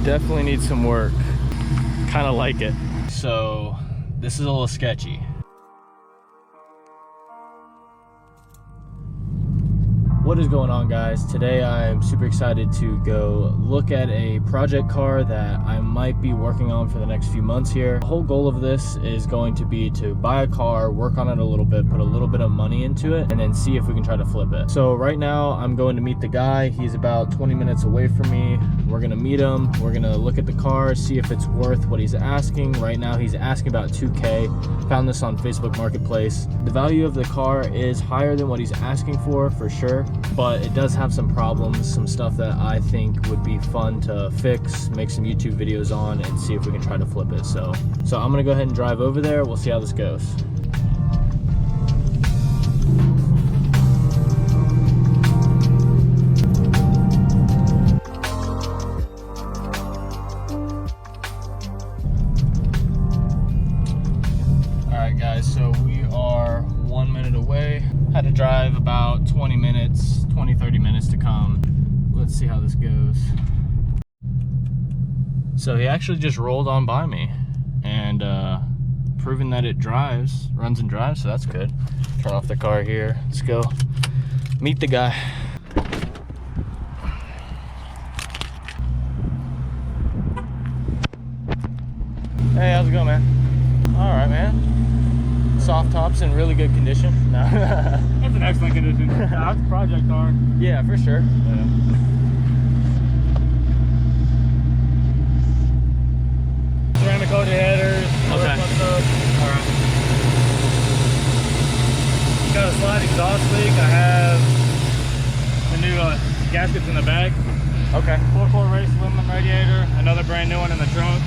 Definitely needs some work. Kind of like it. So this is a little sketchy. What is going on, guys? Today I'm super excited to go look at a project car that I might be working on for the next few months here. The whole goal of this is going to be to buy a car, work on it a little bit, put a little bit of money into it, and then see if we can try to flip it. So right now I'm going to meet the guy. He's about 20 minutes away from me. We're gonna meet him. We're gonna look at the car, see if it's worth what he's asking. Right now he's asking about $2K. Found this on Facebook Marketplace. The value of the car is higher than what he's asking for sure, but it does have some problems, some stuff that I think would be fun to fix, make some YouTube videos on, and see if we can try to flip it. So I'm gonna go ahead and drive over there. We'll see how this goes. Alright guys, so we are 1 minute away. Had to drive about 20 minutes, 30 minutes to come. Let's see how this goes. So he actually just rolled on by me and proving that it runs and drives, so that's good. Turn off the car here. Let's go meet the guy. Hey, how's it going, man? All right, man. Soft top's in really good condition. No. It's an excellent condition. Yeah, it's a project car. Yeah, for sure. Yeah. Ceramic coated headers. Okay. All right. Got a slight exhaust leak. I have the new gaskets in the back. Okay. 4-quart race aluminum radiator. Another brand new one in the trunk.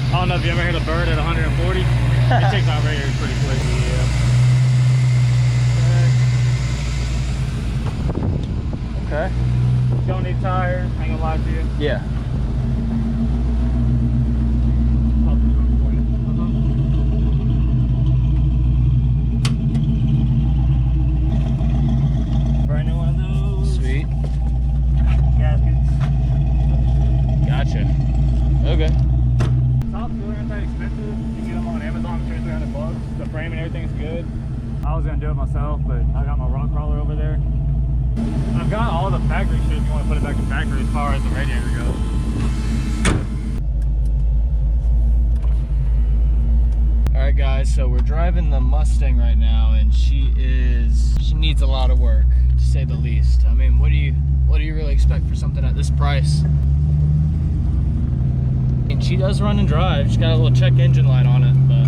I don't know if you ever hit a bird at 140. It takes out radiators pretty quick. Yeah. Okay. Don't need tires. Ain't gonna lie to you. Yeah. Brand new one of those. Sweet. Gaskets. Gotcha. Okay. Top's really not that expensive. You can get them on Amazon for $300. The frame and everything's good. I was gonna do it myself, but I got my rock crawler over there. I've got all the factory shit if you want to put it back to factory as far as the radiator goes. Alright guys, so we're driving the Mustang right now, and she needs a lot of work, to say the least. I mean, what do you really expect for something at this price? And she does run and drive. She's got a little check engine light on it, but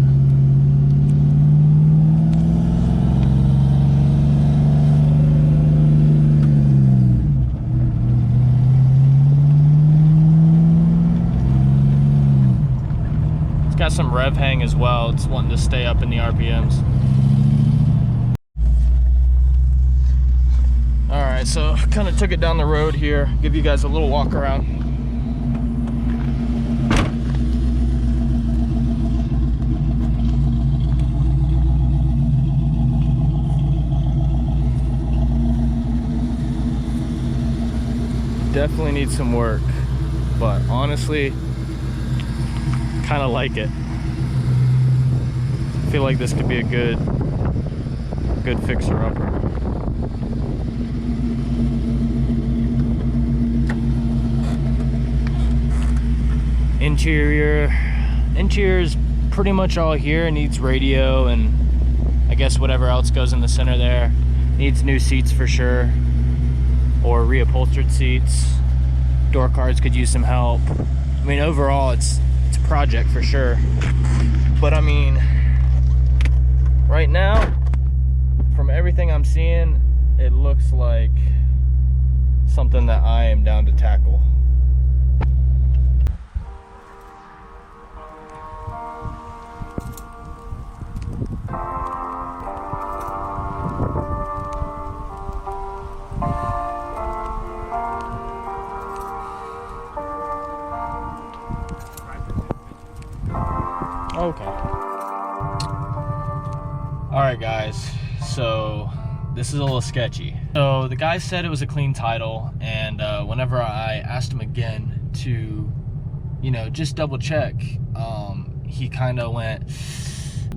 it's got some rev hang as well. It's wanting to stay up in the RPMs. All right, so kind of took it down the road here. Give you guys a little walk around. Definitely needs some work, but honestly, kind of like it. I feel like this could be a good fixer-upper. Interior's pretty much all here. It needs radio and I guess whatever else goes in the center there. Needs new seats for sure, or reupholstered seats. Door cards could use some help. I mean, overall it's a project for sure, but I mean, right now from everything I'm seeing, it looks like something that I am down to tackle. Okay. Alright guys, so this is a little sketchy. So the guy said it was a clean title, and whenever I asked him again to you know, just double check, he kind of went,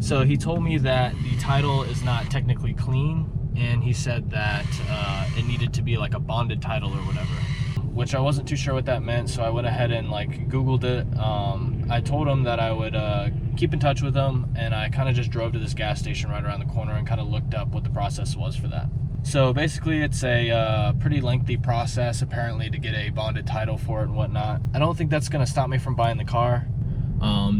so he told me that the title is not technically clean, and he said that it needed to be like a bonded title or whatever, which I wasn't too sure what that meant, so I went ahead and like Googled it. I told him that I would keep in touch with him, and I kind of just drove to this gas station right around the corner and kind of looked up what the process was for that. So basically it's a pretty lengthy process apparently to get a bonded title for it and whatnot. I don't think that's gonna stop me from buying the car.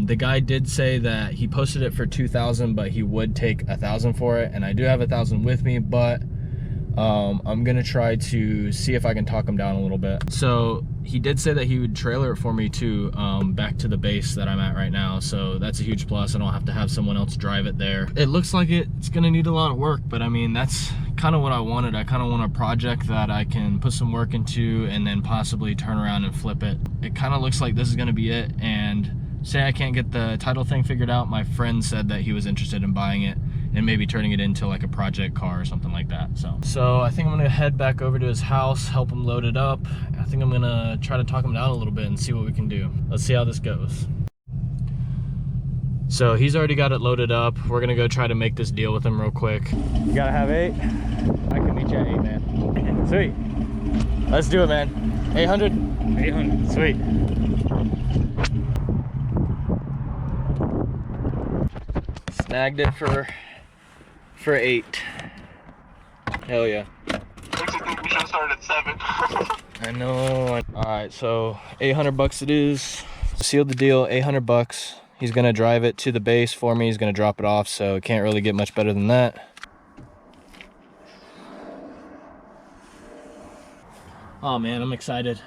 The guy did say that he posted it for $2,000, but he would take $1,000 for it, and I do have $1,000 with me, but I'm gonna try to see if I can talk him down a little bit. So he did say that he would trailer it for me too, back to the base that I'm at right now, so that's a huge plus. I don't have to have someone else drive it there. It looks like it's gonna need a lot of work, but I mean, that's kind of what I wanted. I kind of want a project that I can put some work into and then possibly turn around and flip it. It kind of looks like this is gonna be it, and say I can't get the title thing figured out, my friend said that he was interested in buying it and maybe turning it into like a project car or something like that. So I think I'm gonna head back over to his house, help him load it up. I think I'm gonna try to talk him down a little bit and see what we can do. Let's see how this goes. So he's already got it loaded up. We're gonna go try to make this deal with him real quick. You gotta have 8. I can meet you at 8, man. Sweet. Let's do it, man. 800? 800. Sweet. Snagged it for 8. Hell yeah. Makes you think we should have started at 7. I know. Alright, so 800 bucks it is. Sealed the deal, 800 bucks. He's gonna drive it to the base for me. He's gonna drop it off, so it can't really get much better than that. Oh man, I'm excited.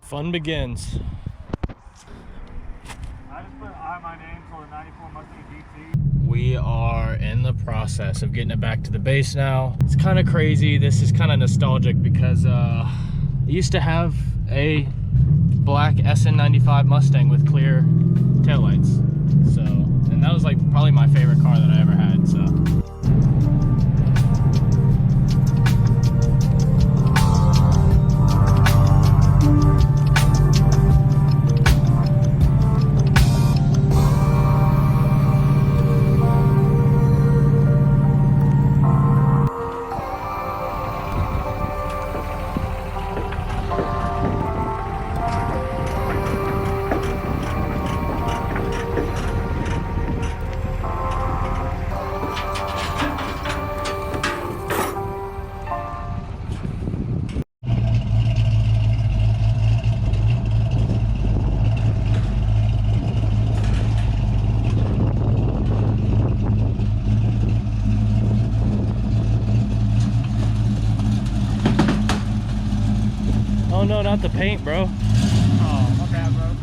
Fun begins. I just put my name for the 94 Mustang GT. We are in the process of getting it back to the base now. It's kind of crazy. This is kind of nostalgic because I used to have a black SN95 Mustang with clear taillights. So, and that was like probably my favorite car that I ever had. So. Oh no, not the paint, bro. Oh, my bad, bro.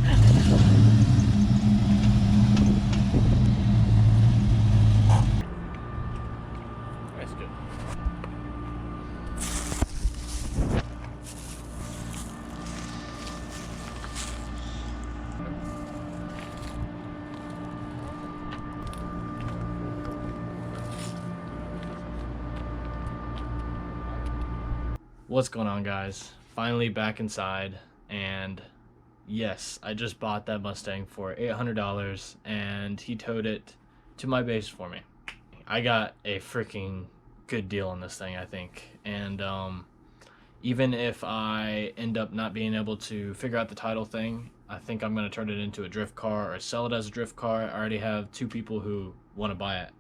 That's good. What's going on, guys? Finally back inside, and yes, I just bought that Mustang for $800 and he towed it to my base for me. I got a freaking good deal on this thing, I think. And even if I end up not being able to figure out the title thing, I think I'm going to turn it into a drift car or sell it as a drift car. I already have 2 people who want to buy it,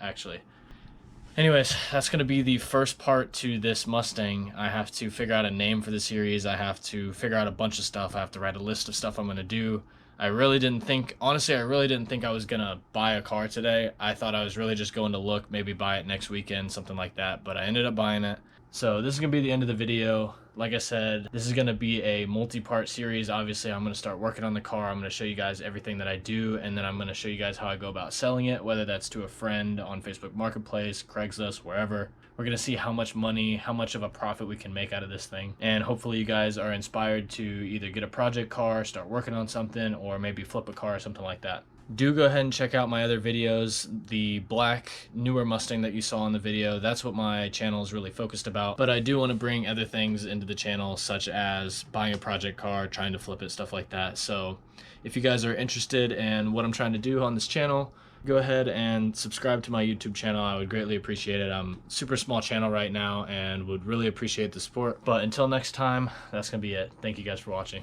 actually. Anyways, that's going to be the first part to this Mustang. I have to figure out a name for the series. I have to figure out a bunch of stuff. I have to write a list of stuff I'm going to do. Honestly, I really didn't think I was going to buy a car today. I thought I was really just going to look, maybe buy it next weekend, something like that. But I ended up buying it. So this is going to be the end of the video. Like I said, this is going to be a multi-part series. Obviously, I'm going to start working on the car. I'm going to show you guys everything that I do, and then I'm going to show you guys how I go about selling it, whether that's to a friend on Facebook Marketplace, Craigslist, wherever. We're going to see how much money, how much of a profit we can make out of this thing. And hopefully you guys are inspired to either get a project car, start working on something, or maybe flip a car or something like that. Do go ahead and check out my other videos. The black newer Mustang that you saw in the video, that's what my channel is really focused about. But I do want to bring other things into the channel, such as buying a project car, trying to flip it, stuff like that. So if you guys are interested in what I'm trying to do on this channel, go ahead and subscribe to my YouTube channel. I would greatly appreciate it. I'm a super small channel right now and would really appreciate the support. But until next time, that's gonna be it. Thank you guys for watching.